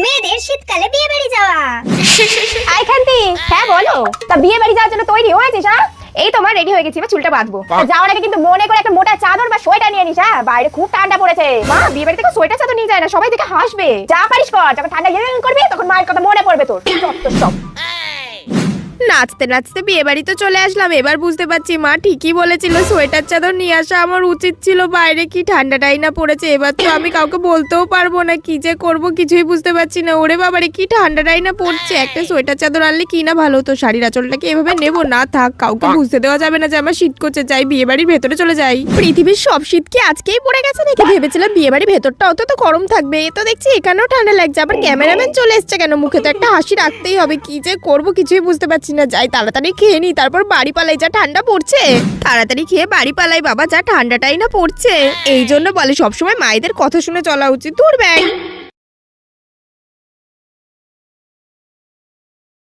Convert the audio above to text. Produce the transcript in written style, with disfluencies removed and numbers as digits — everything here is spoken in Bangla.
মেয়েদের শীতকালে বিয়ে বাড়ি যাওয়া। আই খান্তি, হ্যাঁ বলো। তা বিয়ে বাড়ি যাওয়ার জন্য তৈরি হয়েছিস? হ্যাঁ, এই তোমার রেডি হয়ে গেছি, চুলটা বাঁধবো। যাওয়ার আগে কিন্তু মনে করে একটা মোটা চাদর বা সোয়েটার নিয়ে নিস। হ্যাঁ, বাইরে খুব ঠান্ডা পড়েছে। মা বিয়ে বাড়ি থেকে সোয়েটার চাদর নিয়ে যায় না, সবাই দেখে হাসবে। যা পারিস কর, যখন ঠান্ডা করবি তখন মায়ের কথা মনে পড়বে তোর। সব নাচতে নাচতে বিয়ে বাড়ি তো চলে আসলাম। এবার বুঝতে পারছি মা ঠিকই বলেছিল, সোয়েটার চাদর নিয়ে আসা আমার উচিত ছিল। বাইরে কি ঠান্ডাটাই না পড়েছে। এবার তো আমি কাউকে বলতেও পারবো না, কি যে করব কিছুই বুঝতে পারছি না। ওরে বাবারে কি ঠান্ডাটাই না পড়ছে। একটা সোয়েটার চাদর আনলে কি না ভালো হতো। শাড়ির আঁচলটাকে এভাবে নেবো না, থাক, কাউকে বুঝতে দেওয়া যাবে না যে আমার শীত করছে। যাই বিয়ে বাড়ির ভেতরে চলে যাই। পৃথিবীর সব শীত কি আজকেই পড়ে গেছে নাকি? ভেবেছিলাম বিয়ে বাড়ির ভেতরটা অত তো গরম থাকবে, এ তো দেখছি এখানেও ঠান্ডা লাগছে। আবার ক্যামেরাম্যান চলে এসছে কেন? মুখে তো একটা হাসি রাখতেই হবে। কি যে করবো কিছুই বুঝতে পারছি না। যাই তাড়াতাড়ি খেয়ে নি, তারপর বাড়ি পালাই, যা ঠান্ডা পড়ছে। তাড়াতাড়ি খেয়ে বাড়ি পালাই বাবা, যা ঠান্ডাটাই না পড়ছে। এই জন্য বলে সবসময় মায়েদের কথা শুনে চলা উচিত। দূর ব্যাগ।